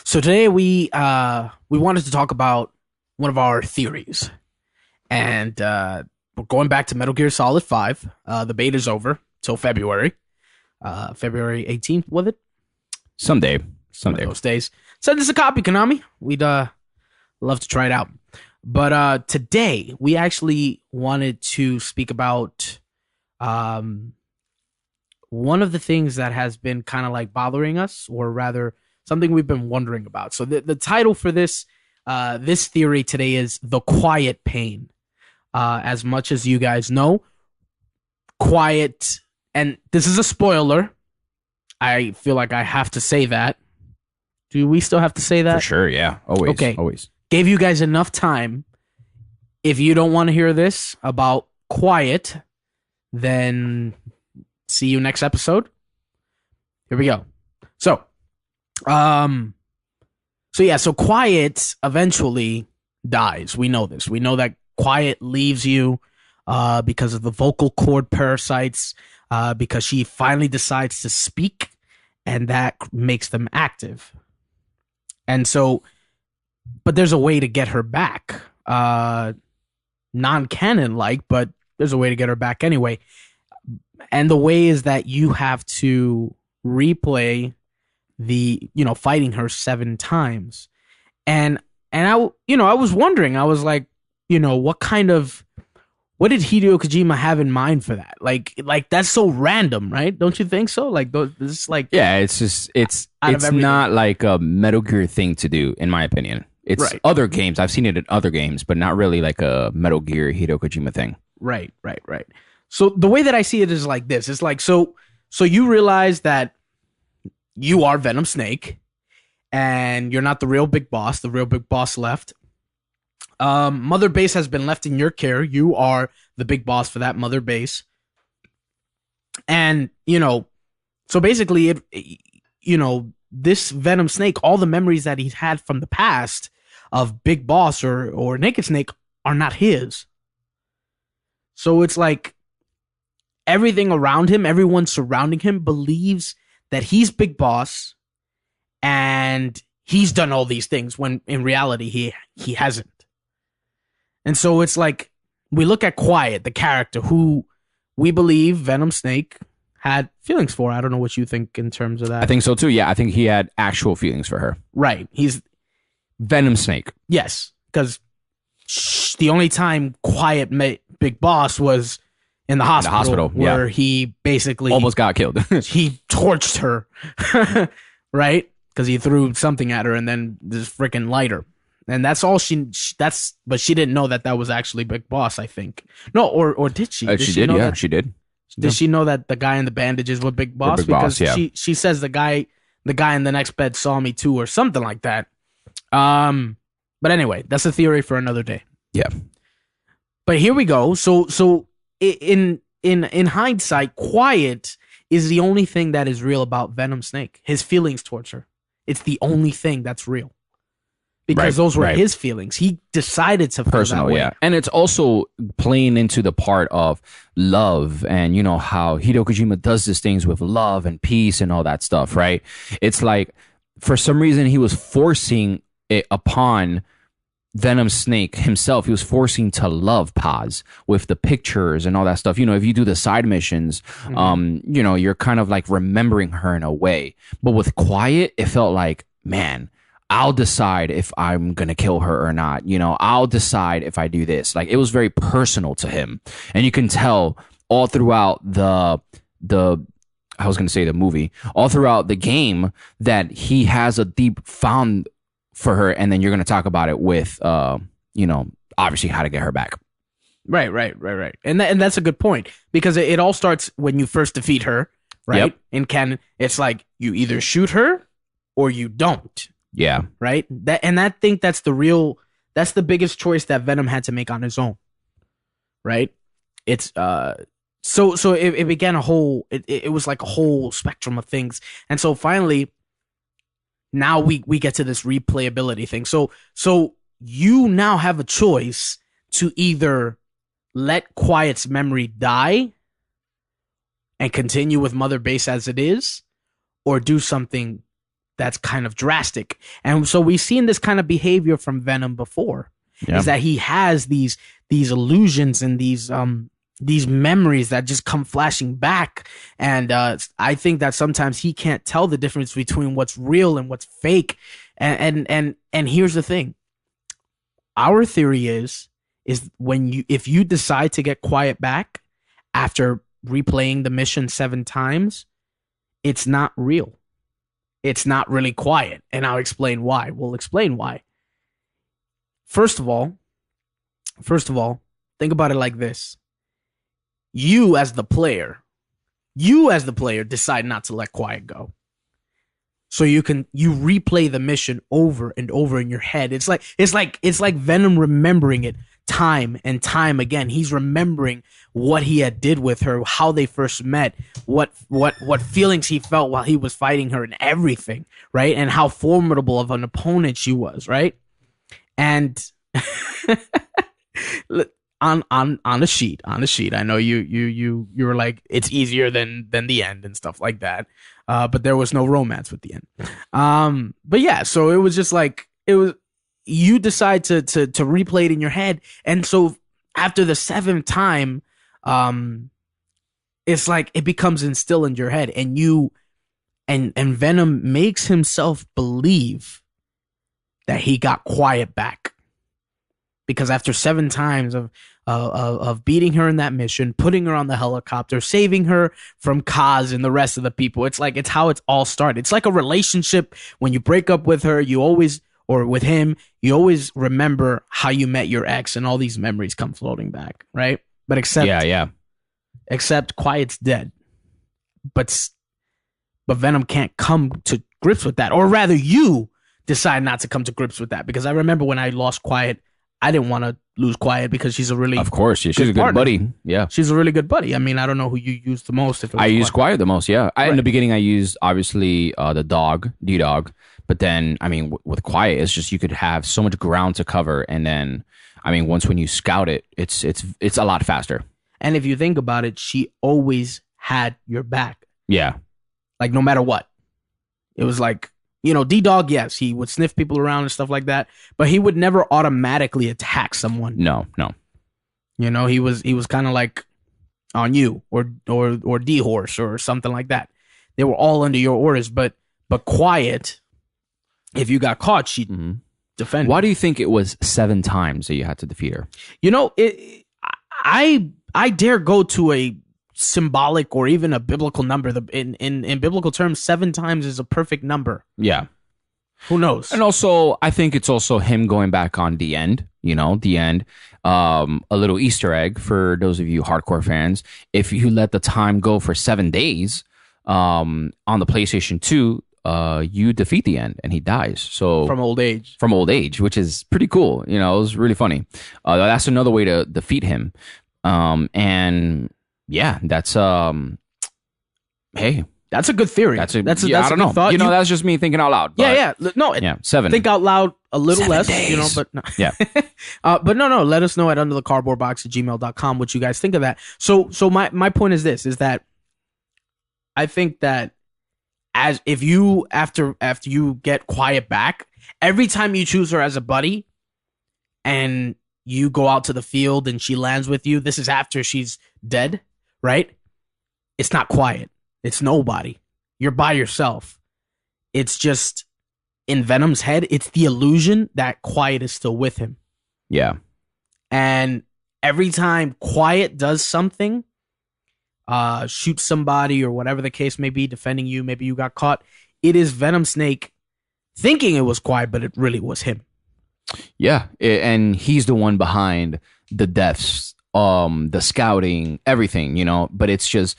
So today we wanted to talk about one of our theories, and we're going back to Metal Gear Solid 5. The beta's over till February, February 18th, was it? Someday. One of those days. Send us a copy, Konami. We'd love to try it out. But today we actually wanted to speak about one of the things that has been kind of like bothering us, or rather something we've been wondering about. So the title for this this theory today is The Quiet Pain. As much as you guys know, Quiet, and this is a spoiler, I feel like I have to say that. Do we still have to say that? For sure, yeah. Always. Okay. Always. Gave you guys enough time. If you don't want to hear this about Quiet, then see you next episode. Here we go. So Quiet eventually dies. We know this. We know that Quiet leaves you because of the vocal cord parasites, because she finally decides to speak, and that makes them active. And so, but there's a way to get her back. Non-canon like, but there's a way to get her back anyway. And the way is that you have to replay fighting her 7 times. And I was wondering, I was like, what did Hideo Kojima have in mind for that? Like that's so random, right? Don't you think so? Like, this is like, yeah, it's not like a Metal Gear thing to do, in my opinion. It's right. Other games. I've seen it in other games, but not really like a Metal Gear Hideo Kojima thing. Right. So the way that I see it is like this. It's like, so you realize that you are Venom Snake, and you're not the real big boss. The real big boss left. Mother Base has been left in your care. You are the big boss for that Mother Base. And, so basically, this Venom Snake, all the memories that he's had from the past of Big Boss or Naked Snake are not his. So it's like everything around him, everyone surrounding him believes that he's Big Boss and he's done all these things when in reality he hasn't. And so it's like we look at Quiet, the character who we believe Venom Snake had feelings for. I don't know what you think in terms of that. I think so too. Yeah, I think he had actual feelings for her. Right. He's Venom Snake. Yes, because the only time Quiet met Big Boss was in the hospital, where he basically almost got killed. He torched her, right? Because he threw something at her and then this freaking lighter. And that's all but she didn't know that was actually Big Boss, I think. No, or did she? She did, yeah, she did. Did she know that the guy in the bandages was Big Boss? Because she says the guy in the next bed saw me too, or something like that. But anyway, that's a theory for another day. Yeah. But here we go. So in hindsight, Quiet is the only thing that is real about Venom Snake. His feelings towards her. It's the only thing that's real. Because those were his feelings. He decided to feel personal, that way. Yeah. And it's also playing into the part of love and, how Hideo Kojima does these things with love and peace and all that stuff, right? It's like, for some reason, he was forcing it upon Venom Snake himself. He was forcing to love Paz with the pictures and all that stuff. If you do the side missions, you're kind of like remembering her in a way. But with Quiet, it felt like, man, I'll decide if I'm going to kill her or not. I'll decide if I do this. Like, it was very personal to him. And you can tell all throughout the movie, all throughout the game, that he has a deep fond for her. And then you're going to talk about it with, obviously how to get her back. Right. And that's a good point, because it all starts when you first defeat her, right? Yep. In canon, it's like you either shoot her or you don't. Yeah. Right. I think that's the biggest choice that Venom had to make on his own. Right. It's so it began it was like a whole spectrum of things. And so finally, now we get to this replayability thing. So you now have a choice to either let Quiet's memory die and continue with Mother Base as it is, or do something that's kind of drastic. And so we've seen this kind of behavior from Venom before. Yeah. Is that he has these illusions and these memories that just come flashing back. And I think that sometimes he can't tell the difference between what's real and what's fake. And here's the thing. Our theory is if you decide to get quiet back after replaying the mission 7 times, it's not real. It's not really quiet. And I'll explain why. We'll explain why. First of all, think about it like this. You as the player decide not to let quiet go. So you replay the mission over and over in your head. It's like Venom remembering it time and time again. He's remembering what he had did with her, how they first met, what feelings he felt while he was fighting her and everything, right? And how formidable of an opponent she was, right? And on a sheet, I know you were like, it's easier than the end and stuff like that. But there was no romance with the end. But yeah, so it was just like, you decide to replay it in your head. And so after the 7th time, it's like it becomes instilled in your head, and and Venom makes himself believe that he got quiet back. Because after 7 times of beating her in that mission, putting her on the helicopter, saving her from Kaz and the rest of the people, it's how it's all started. It's like a relationship. When you break up with her, or with him, you always remember how you met your ex, and all these memories come floating back, right? But except Quiet's dead. But Venom can't come to grips with that, or rather, you decide not to come to grips with that. Because I remember when I lost Quiet, I didn't want to lose Quiet because she's a really, of course, yeah, she's a good buddy. Yeah, she's a really good buddy. I mean, I don't know who you use the most. I use Quiet the most. Yeah, in the beginning, I used obviously the dog, D-Dog. But then, I mean, with Quiet, it's just you could have so much ground to cover, and then, I mean, when you scout it, it's a lot faster. And if you think about it, she always had your back. Yeah, like no matter what, it was like, D-Dog. Yes, he would sniff people around and stuff like that, but he would never automatically attack someone. No. He was kind of like on you or D-Horse or something like that. They were all under your orders, but Quiet, if you got caught, she'd defend. Why do you think it was 7 times that you had to defeat her? I dare go to a symbolic or even a biblical number. In biblical terms, 7 times is a perfect number. Yeah. Who knows? And also, I think it's also him going back on the end. The end. A little Easter egg for those of you hardcore fans. If you let the time go for 7 days, on the PlayStation 2, you defeat the end and he dies. So from old age, which is pretty cool. It was really funny. That's another way to defeat him. And yeah, that's hey, that's a good theory. That's a I don't know. Thought. That's just me thinking out loud. But no, 7. Think out loud a little 7 less, days. but no. Yeah. But no. Let us know at underthecardboardbox@gmail.com what you guys think of that. So my point is this: is that I think that as if you after you get Quiet back, every time you choose her as a buddy, and you go out to the field and she lands with you, this is after she's dead, right? It's not Quiet. It's nobody. You're by yourself. It's just in Venom's head, it's the illusion that Quiet is still with him. Yeah. And every time Quiet does something, shoots somebody or whatever the case may be, defending you, maybe you got caught, it is Venom Snake thinking it was Quiet, but it really was him. Yeah, and he's the one behind the deaths, the scouting, everything, but it's just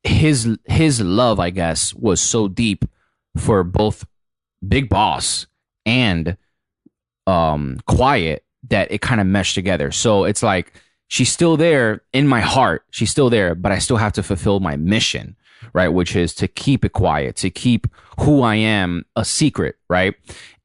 his love, I guess, was so deep for both Big Boss and Quiet that it kind of meshed together. So it's like she's still there in my heart. She's still there, but I still have to fulfill my mission, right? Which is to keep it quiet, to keep who I am a secret, right?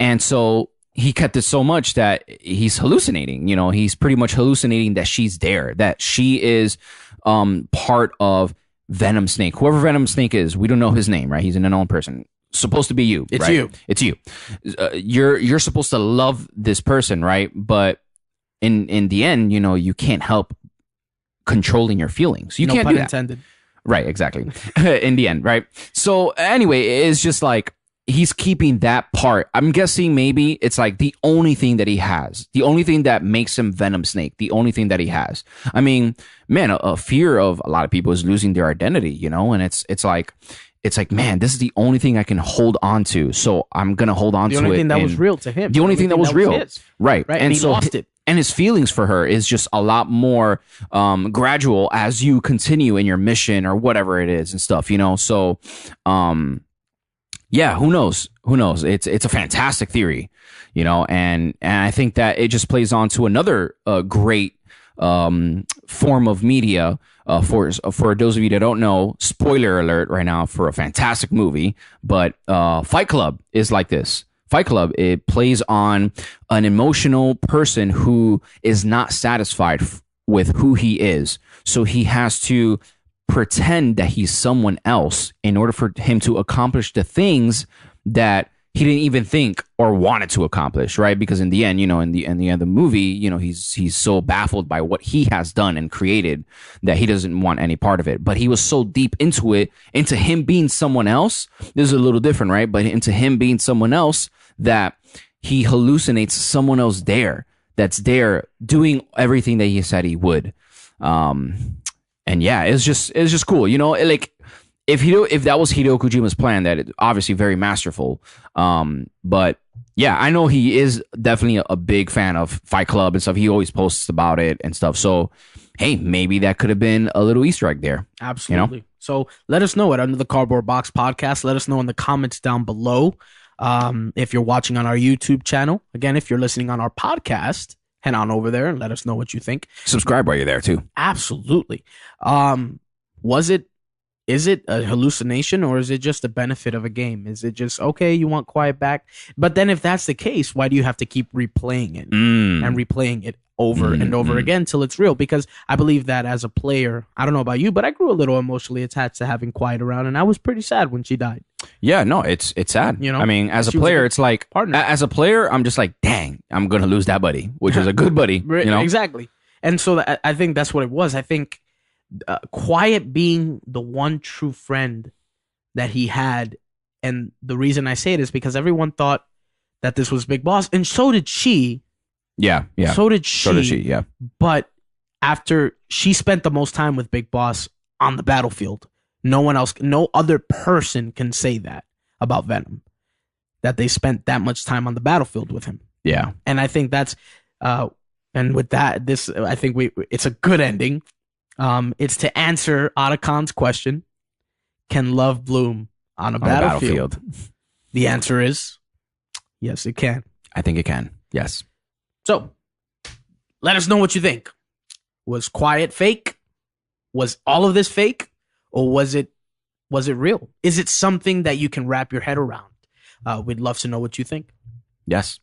And so he kept it so much that he's hallucinating. He's pretty much hallucinating that she's there, that she is part of Venom Snake. Whoever Venom Snake is, we don't know his name, right? He's an unknown person. supposed to be you. It's right? you. It's you. You're supposed to love this person, right? But in the end, you can't help controlling your feelings. You No can't pun do that. intended. Right, exactly. In the end, right? So anyway, it's just like he's keeping that part. I'm guessing maybe it's like the only thing that he has, the only thing that makes him Venom Snake, the only thing that he has. I mean, man, a fear of a lot of people is losing their identity, and it's like, man, this is the only thing I can hold on to. So I'm gonna hold on to it. The only thing that was real to him. The only thing that was real, his. right? Right, and he so lost it. And his feelings for her is just a lot more gradual as you continue in your mission or whatever it is and stuff, So, yeah, who knows? Who knows? It's a fantastic theory, and I think that it just plays on to another great form of media. For those of you that don't know, spoiler alert right now for a fantastic movie, but Fight Club is like this. Fight Club, it plays on an emotional person who is not satisfied with who he is. So he has to pretend that he's someone else in order for him to accomplish the things that he didn't even think or wanted to accomplish, right? Because in the end, in the end of the movie, he's so baffled by what he has done and created that he doesn't want any part of it. But he was so deep into it, into him being someone else. This is a little different, right? But into him being someone else, that he hallucinates someone else that's there doing everything that he said he would. And yeah, it's just cool. Like if that was Hideo Kojima's plan, that it obviously very masterful. But yeah, I know he is definitely a big fan of Fight Club and stuff. He always posts about it and stuff. So hey, maybe that could have been a little Easter egg there. Absolutely. So let us know it Under the Cardboard Box podcast. Let us know in the comments down below. If you're watching on our YouTube channel, again, if you're listening on our podcast, head on over there and let us know what you think. Subscribe while you're there too. Absolutely. Is it a hallucination or is it just a benefit of a game? Is it just, okay, you want quiet back? But then if that's the case, why do you have to keep replaying it and replaying it over and over again till it's real? Because I believe that as a player, I don't know about you, but I grew a little emotionally attached to having Quiet around, and I was pretty sad when she died. Yeah, no, it's sad. I mean, as a player, it's like partner. As a player, I'm just like, dang, I'm gonna lose that buddy, which is a good buddy. Exactly. And so I think that's what it was. I think Quiet being the one true friend that he had, and the reason I say it is because everyone thought that this was Big Boss, and so did she. Yeah. So did she. Yeah. But after she spent the most time with Big Boss on the battlefield, no other person can say that about Venom, that they spent that much time on the battlefield with him. Yeah. And I think that's, and with that, I think it's a good ending. It's to answer Otacon's question: can love bloom on a battlefield? The answer is yes, it can. I think it can. Yes. So, let us know what you think. Was Quiet fake? Was all of this fake? Or was it real? Is it something that you can wrap your head around? We'd love to know what you think. Yes.